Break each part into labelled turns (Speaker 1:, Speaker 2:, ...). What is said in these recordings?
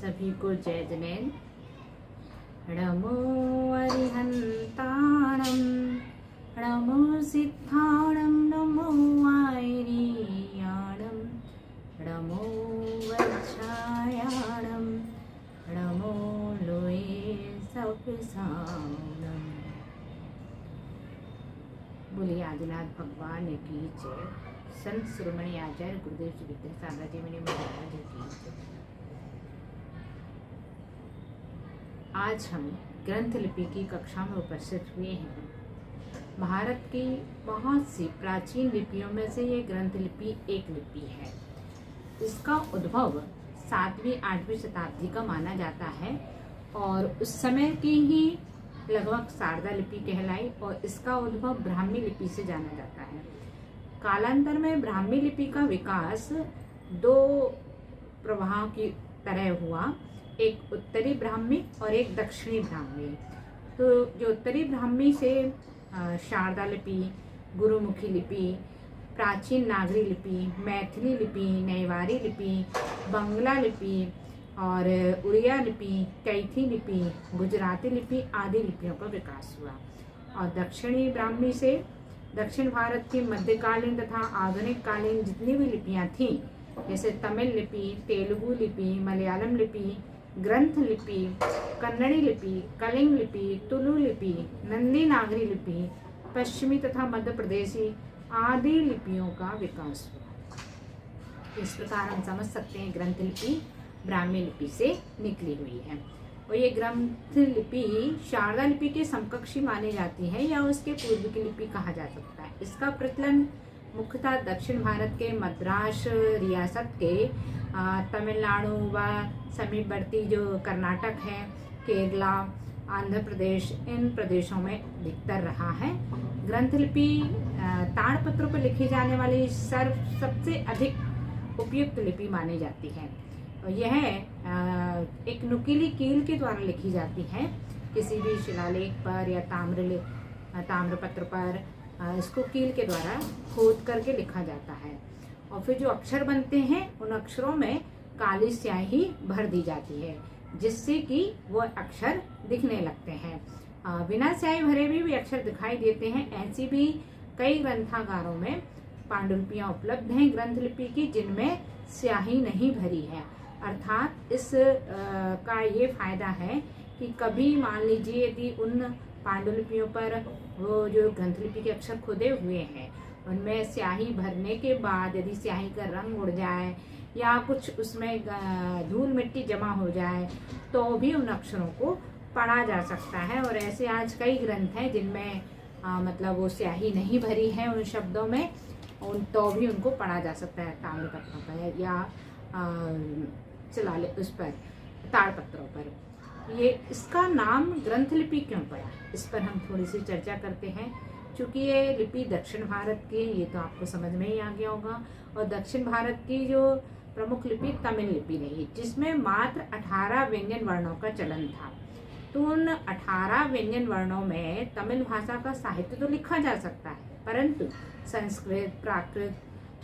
Speaker 1: सभी को जय जनेन। नमो अरिहंताणं, नमो सिद्धाणं, नमो आयरीयाणं, नमो वज्रायाणं, नमो लोये सौपसाणं। बोलिए आदिनाथ भगवान की जय। संत शिरोमणि आचार्य गुरुदेव श्री विद्यासागर जी मुनि महाराज की जय। आज हम ग्रंथ लिपि की कक्षा में उपस्थित हुए हैं। भारत की बहुत सी प्राचीन लिपियों में से ये ग्रंथ लिपि एक लिपि है। इसका उद्भव 7वीं 8वीं शताब्दी का माना जाता है और उस समय की ही लगभग शारदा लिपि कहलाई और इसका उद्भव ब्राह्मी लिपि से जाना जाता है। कालांतर में ब्राह्मी लिपि का विकास दो प्रवाह की तरह हुआ, एक उत्तरी ब्राह्मी और एक दक्षिणी ब्राह्मी। तो जो उत्तरी ब्राह्मी से शारदा लिपि, गुरुमुखी लिपि, प्राचीन नागरी लिपि, मैथिली लिपि, नैवारी लिपि, बंगला लिपि और उड़िया लिपि, कैथी लिपि, गुजराती लिपि आदि लिपियों का विकास हुआ। और दक्षिणी ब्राह्मी से दक्षिण भारत की मध्यकालीन तथा आधुनिक कालीन जितनी भी लिपियां थीं, जैसे तमिल लिपि, तेलुगु लिपि, मलयालम लिपि, ग्रंथ लिपि, कन्नड़ी लिपि, कलिंग लिपि, तुलु लिपि, नंदी नागरी लिपि, पश्चिमी तथा मध्य प्रदेशी आदि लिपियों का विकास हुआ। इस प्रकार हम समझ सकते हैं ग्रंथ लिपि ब्राह्मी लिपि से निकली हुई है और ये ग्रंथ लिपि शारदा लिपि के समकक्षी मानी जाती है या उसके पूर्व की लिपि कहा जा सकता है। इसका प्रचलन मुख्यतः दक्षिण भारत के मद्रास रियासत के तमिलनाडु व समीपवर्ती जो कर्नाटक है, केरला, आंध्र प्रदेश, इन प्रदेशों में अधिकतर रहा है। ग्रंथ लिपि ताड़पत्रों पर लिखी जाने वाली सबसे अधिक उपयुक्त लिपि मानी जाती है। यह एक नुकीली कील के द्वारा लिखी जाती है। किसी भी शिलालेख पर या ताम्रपत्र पर इसको कील के द्वारा खोद करके लिखा जाता है और फिर जो अक्षर बनते हैं उन अक्षरों में काली स्याही भर दी जाती है जिससे कि वो अक्षर दिखने लगते हैं। बिना स्याही भरे भी अक्षर दिखाई देते हैं। ऐसी भी कई ग्रंथागारों में पांडुलिपियां उपलब्ध हैं ग्रंथ लिपि की जिनमें स्याही नहीं भरी है। अर्थात इस का ये फायदा है कि कभी मान लीजिए यदि उन पांडुलिपियों पर वो जो ग्रंथ लिपि के अक्षर खुदे हुए हैं उनमें स्याही भरने के बाद यदि स्याही का रंग उड़ जाए या कुछ उसमें धूल मिट्टी जमा हो जाए तो भी उन अक्षरों को पढ़ा जा सकता है। और ऐसे आज कई ग्रंथ हैं जिनमें मतलब वो स्याही नहीं भरी है उन शब्दों में, तो भी उनको पढ़ा जा सकता है ताम्रपत्रों पर या उस पर ताड़पत्रों पर। ये इसका नाम ग्रंथ लिपि क्यों पड़ा, इस पर हम थोड़ी सी चर्चा करते हैं। चूंकि ये लिपि दक्षिण भारत की, ये तो आपको समझ में ही आ गया होगा, और दक्षिण भारत की जो प्रमुख लिपि तमिल लिपि रही जिसमें मात्र 18 व्यंजन वर्णों का चलन था। तो उन 18 व्यंजन वर्णों में तमिल भाषा का साहित्य तो लिखा जा सकता है, परंतु संस्कृत, प्राकृत,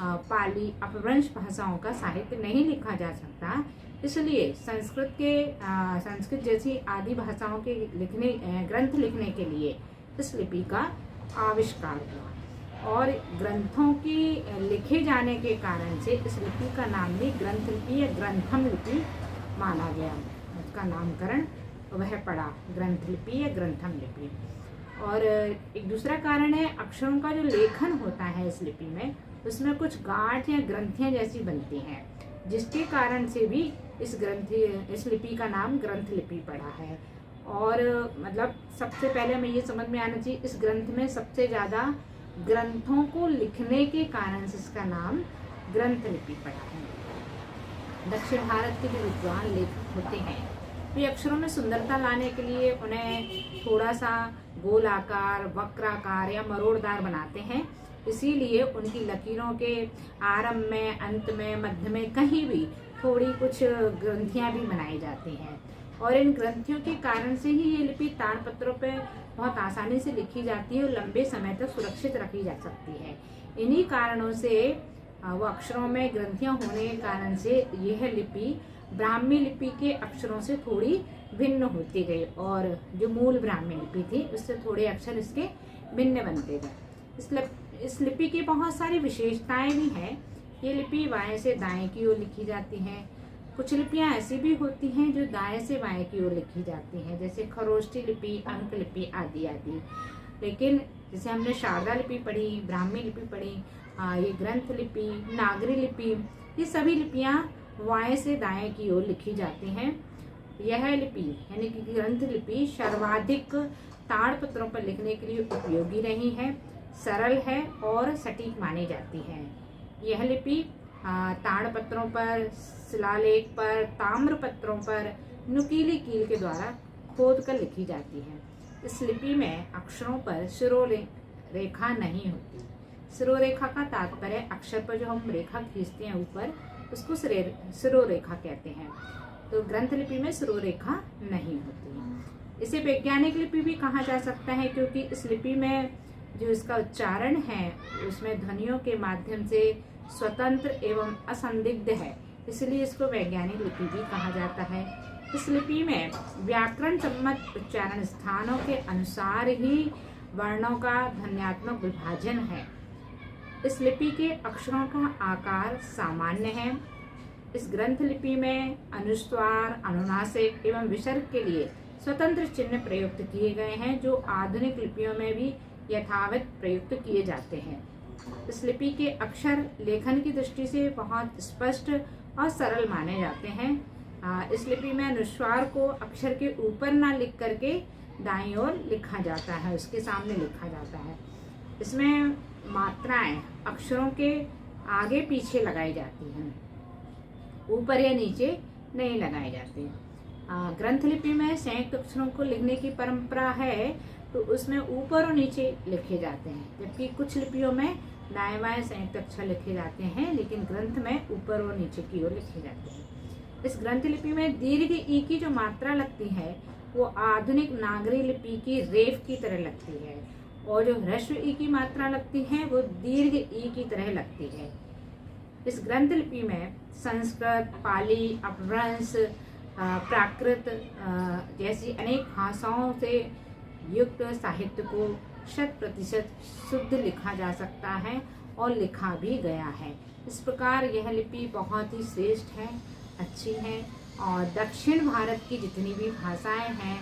Speaker 1: पाली, अपभ्रंश भाषाओं का साहित्य नहीं लिखा जा सकता। इसलिए संस्कृत जैसी आदि भाषाओं के ग्रंथ लिखने के लिए इस लिपि का आविष्कार हुआ और ग्रंथों की लिखे जाने के कारण से इस लिपि का नाम भी ग्रंथ लिपि या ग्रंथम लिपि माना गया। उसका नामकरण वह पड़ा ग्रंथ लिपि या ग्रंथम लिपि। और एक दूसरा कारण है अक्षरों का जो लेखन होता है इस लिपि में उसमें कुछ गांठ या ग्रंथियां जैसी बनती हैं जिसके कारण से भी इस लिपि का नाम ग्रंथ लिपि पड़ा है। और मतलब सबसे पहले हमें ये समझ में आना चाहिए इस ग्रंथ में सबसे ज्यादा ग्रंथों को लिखने के कारण से इसका नाम ग्रंथ लिपि पड़ा है। दक्षिण भारत के जो विद्वान लेखक होते हैं वे अक्षरों में सुंदरता लाने के लिए उन्हें थोड़ा सा गोल आकार, वक्राकार या मरोड़दार बनाते हैं। इसीलिए उनकी लकीरों के आरंभ में, अंत में, मध्य में कहीं भी थोड़ी कुछ ग्रंथियां भी बनाई जाती हैं और इन ग्रंथियों के कारण से ही ये लिपि ताड़पत्रों पे बहुत आसानी से लिखी जाती है और लंबे समय तक सुरक्षित रखी जा सकती है। इन्हीं कारणों से वो अक्षरों में ग्रंथियां होने के कारण से यह लिपि ब्राह्मी लिपि के अक्षरों से थोड़ी भिन्न होती गई और जो मूल ब्राह्मी लिपि थी उससे थोड़े अक्षर इसके भिन्न बनते गए। इस लिपि की बहुत सारी विशेषताएं भी हैं। ये लिपि बाएं से दाएं की ओर लिखी जाती है। कुछ लिपियां ऐसी भी होती हैं जो दाएं से बाएं की ओर लिखी जाती हैं, जैसे खरोष्ठी लिपि, अंक लिपि आदि आदि। लेकिन जैसे हमने शारदा लिपि पढ़ी, ब्राह्मी लिपि पढ़ी, ये ग्रंथ लिपि, नागरी लिपि, ये सभी लिपियां बाएं से दाएं की ओर लिखी जाती हैं। यह लिपि यानी कि ग्रंथ लिपि सर्वाधिक ताड़पत्रों पर लिखने के लिए उपयोगी रही है, सरल है और सटीक मानी जाती है। यह लिपि ताड़पत्रों पर, शिलालेख पर, ताम्र पत्रों पर नुकीली कील के द्वारा खोद कर लिखी जाती है। इस लिपि में अक्षरों पर शिरोरेखा नहीं होती। शिरोरेखा का तात्पर्य अक्षर पर जो हम रेखा खींचते हैं ऊपर, उसको शिरोरेखा कहते हैं। तो ग्रंथ लिपि में शिरोरेखा नहीं होती। इसे वैज्ञानिक लिपि भी कहा जा सकता है, क्योंकि इस लिपि में जो इसका उच्चारण है उसमें ध्वनियों के माध्यम से स्वतंत्र एवं असंदिग्ध है, इसलिए इसको वैज्ञानिक लिपि भी कहा जाता है। इस लिपि में व्याकरण सम्मत उच्चारण स्थानों के अनुसार ही वर्णों का ध्वन्यात्मक विभाजन है। इस लिपि के अक्षरों का आकार सामान्य है। इस ग्रंथ लिपि में अनुस्वार, अनुनासिक एवं विसर्ग के लिए स्वतंत्र चिन्ह प्रयुक्त किए गए हैं, जो आधुनिक लिपियों में भी यथावत प्रयुक्त किए जाते हैं। इस लिपि के अक्षर लेखन की दृष्टि से बहुत स्पष्ट और सरल माने जाते हैं। इस लिपि में अनुस्वार को अक्षर के ऊपर ना लिख करके दाईं ओर लिखा जाता है, उसके सामने लिखा जाता है। इसमें मात्राएं अक्षरों के आगे पीछे लगाई जाती हैं, ऊपर या नीचे नहीं लगाई जाती। ग्रंथ लिपि में संयुक्त अक्षरों को लिखने की परंपरा है, तो उसमें ऊपर और नीचे लिखे जाते हैं, जबकि कुछ लिपियों में दाएं बाएं संयुक्त अक्षर लिखे जाते हैं, लेकिन ग्रंथ में ऊपर और नीचे की ओर लिखे जाते हैं। इस ग्रंथ लिपि में दीर्घ ई की जो मात्रा लगती है वो आधुनिक नागरी लिपि की रेफ की तरह लगती है, और जो ह्रस्व ई की मात्रा लगती है वो दीर्घ ई की तरह लगती है। इस ग्रंथ लिपि में संस्कृत, पाली, अपभ्रंश, प्राकृत जैसी अनेक भाषाओं से युक्त साहित्य को 100% शुद्ध लिखा जा सकता है और लिखा भी गया है। इस प्रकार यह लिपि बहुत ही श्रेष्ठ है, अच्छी है, और दक्षिण भारत की जितनी भी भाषाएं हैं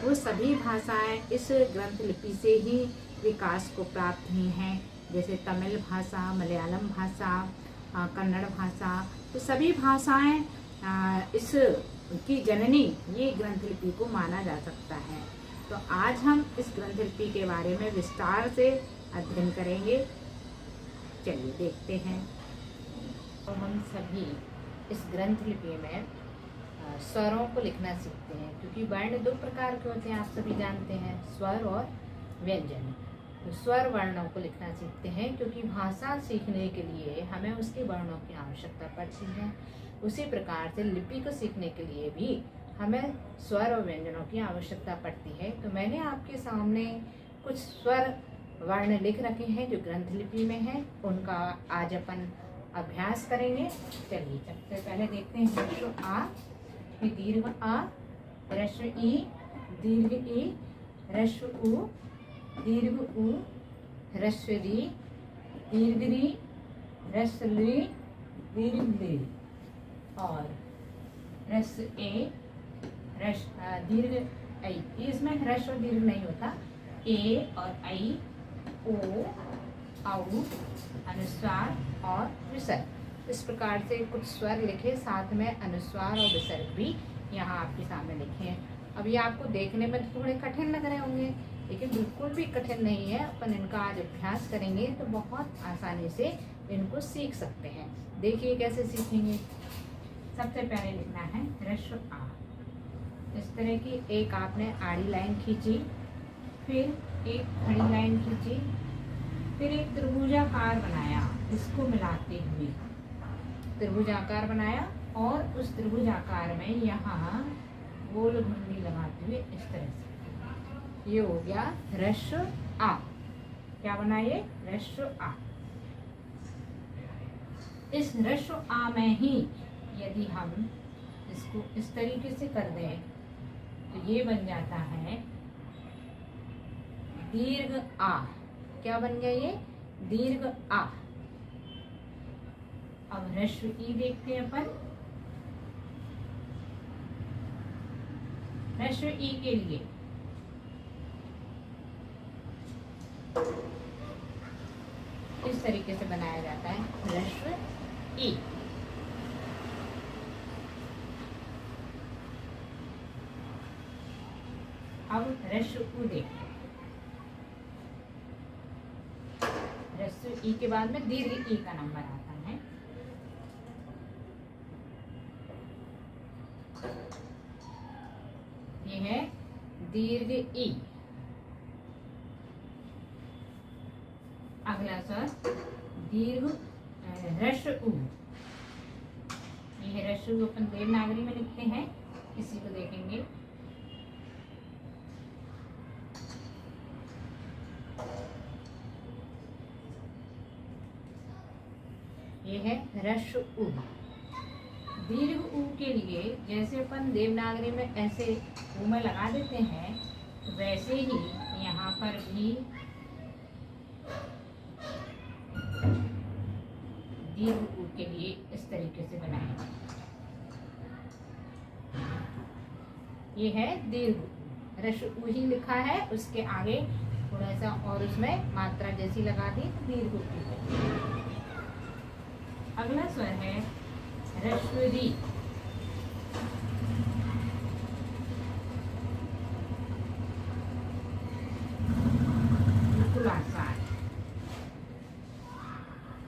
Speaker 1: वो सभी भाषाएं इस ग्रंथ लिपि से ही विकास को प्राप्त हुई हैं, जैसे तमिल भाषा, मलयालम भाषा, कन्नड़ भाषा, तो सभी भाषाएं इस की जननी ये ग्रंथ लिपि को माना जा सकता है। तो आज हम इस ग्रंथ लिपि के बारे में विस्तार से अध्ययन करेंगे। चलिए देखते हैं। तो हम सभी इस ग्रंथ लिपि में स्वरों को लिखना सीखते हैं, क्योंकि वर्ण 2 प्रकार के होते हैं, आप सभी जानते हैं, स्वर और व्यंजन। तो स्वर वर्णों को लिखना सीखते हैं, क्योंकि भाषा सीखने के लिए हमें उसके वर्णों की आवश्यकता पड़ती है। उसी प्रकार से लिपि को सीखने के लिए भी हमें स्वर और व्यंजनों की आवश्यकता पड़ती है। तो मैंने आपके सामने कुछ स्वर वर्ण लिख रखे हैं जो ग्रंथ लिपि में हैं, उनका आज अपन अभ्यास करेंगे। चलिए सबसे पहले देखते हैं ह्रस्व आ, फिर दीर्घ आ, ह्रस्व ई, दीर्घ ई, ह्रस्व उ, दीर्घ उ, ह्रस्व री, दीर्घ री, ह्रस्व ली, दीर्घ ली, और ह्रस्व ए, दीर्घ ऐ। इसमें ह्रस्व दीर्घ नहीं होता, ए और ऐ, ओ, औ, अनुस्वार और विसर्ग। इस प्रकार से कुछ स्वर लिखे, साथ में अनुस्वार और विसर्ग भी यहाँ आपके सामने लिखे हैं। अब ये आपको देखने में थोड़े कठिन लग रहे होंगे, लेकिन बिल्कुल भी कठिन नहीं है। अपन इनका आज अभ्यास करेंगे तो बहुत आसानी से इनको सीख सकते हैं। देखिए कैसे सीखेंगे। सबसे पहले लिखना है ह्रस्व आ। इस तरह की एक आपने आड़ी लाइन खींची, फिर एक खड़ी लाइन खींची, फिर एक त्रिभुजाकार बनाया, इसको मिलाते हुए त्रिभुजाकार बनाया, और उस त्रिभुजाकार में यहाँ गोल घुंडी लगाते हुए इस तरह से ये हो गया ह्रस्व आ। क्या बना ये? ह्रस्व आ। इस ह्रस्व आ में ही यदि हम इसको इस तरीके से कर दें तो ये बन जाता है दीर्घ आ। क्या बन गया ये? दीर्घ आ। अब ह्रस्व ई देखते हैं अपन। ह्रस्व ई के लिए इस तरीके से बनाया जाता है ह्रस्व ई। अब ह्रस्व उ देखते हैं। ह्रस्व ई के बाद में दीर्घ ई का नंबर आता है। ये है दीर्घ ई। अगला स्वर दीर्घ ह्रस्व उ। ये है ह्रस्व उ, अपन देवनागरी में लिखते हैं। इसी को देखेंगे। ये है ह्रस्व उ। दीर्घ उ के लिए जैसे अपन देवनागरी में ऐसे उ में लगा देते हैं, वैसे ही यहाँ पर भी दीर्घ उ के लिए इस तरीके से बनाएंगे। ये है दीर्घ उ। ह्रस्व उ ही लिखा है, उसके आगे थोड़ा सा और उसमें मात्रा जैसी लगा दी तो दीर्घ उ। अगला स्वर है ह्रस्व री। बिल्कुल आसान।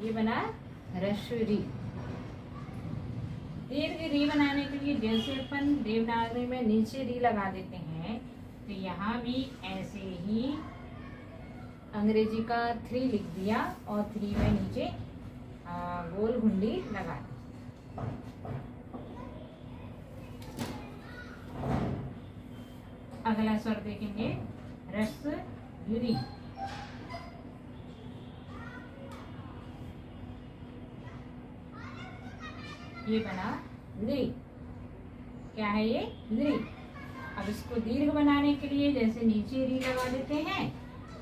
Speaker 1: ये बना ह्रस्व री। दीर्घ री बनाने के लिए जैसे अपन देवनागरी में नीचे री लगा देते हैं, तो यहाँ भी ऐसे ही अंग्रेजी का 3 लिख दिया और 3 में नीचे गोल घुंडी लगा दी। अगला स्वर देखेंगे ह्रस्व री। ये बना री। क्या है ये? री। अब इसको दीर्घ बनाने के लिए जैसे नीचे री लगा देते हैं,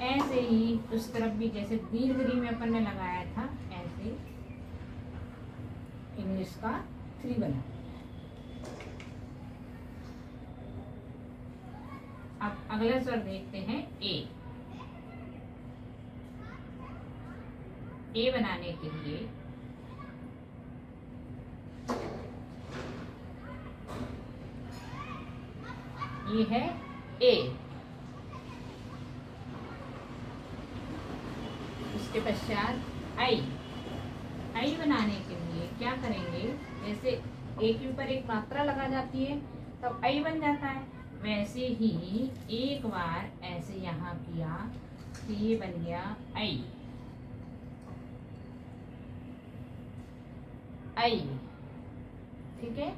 Speaker 1: ऐसे ही उस तरफ भी जैसे दीर्घ री में अपन ने लगाया था, ऐसे इंग्लिश का 3 बना। अब अगला स्वर देखते हैं ए। ए बनाने के लिए ये है ए। उसके पश्चात आई। आई बनाने के लिए क्या करेंगे? जैसे ए के ऊपर एक मात्रा लगा जाती है तब आई बन जाता है, वैसे ही एक बार ऐसे यहाँ किया तो ये बन गया आई। आई। ठीक है,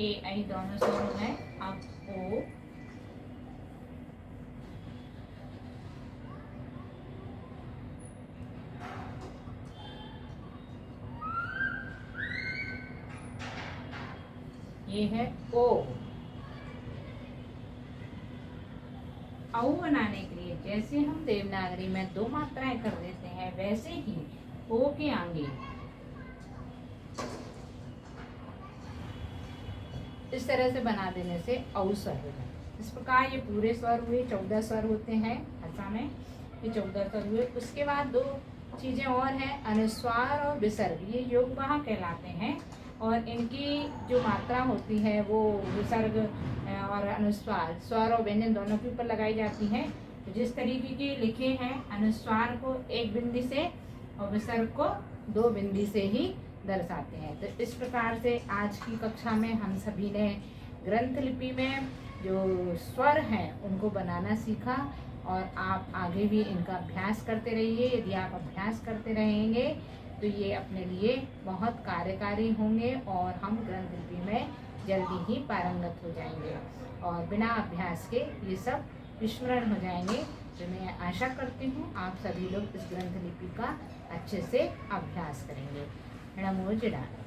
Speaker 1: ए आई दोनों स्वर हो गए। अब ओ। ये है ओ। औ बनाने के लिए जैसे हम देवनागरी में 2 मात्राएं कर देते हैं, वैसे ही ओ के आगे इस तरह से बना देने से औ स्वर हो जाए। इस प्रकार ये पूरे स्वर हुए। 14 स्वर होते हैं भाषा में, ये 14 स्वर हुए। उसके बाद 2 चीजें और हैं, अनुस्वार और विसर्ग। ये योगवाह कहलाते हैं और इनकी जो मात्रा होती है वो विसर्ग और अनुस्वार, स्वर और व्यंजन दोनों के ऊपर लगाई जाती हैं। तो जिस तरीके के लिखे हैं, अनुस्वार को 1 बिंदी से और विसर्ग को 2 बिंदी से ही दर्शाते हैं। तो इस प्रकार से आज की कक्षा में हम सभी ने ग्रंथ लिपि में जो स्वर हैं उनको बनाना सीखा और आप आगे भी इनका अभ्यास करते रहिए। यदि आप अभ्यास करते रहेंगे तो ये अपने लिए बहुत कार्यकारी होंगे और हम ग्रंथ लिपि में जल्दी ही पारंगत हो जाएंगे और बिना अभ्यास के ये सब विस्मरण हो जाएंगे। तो मैं आशा करती हूँ आप सभी लोग इस ग्रंथ लिपि का अच्छे से अभ्यास करेंगे। नमो जिडाल।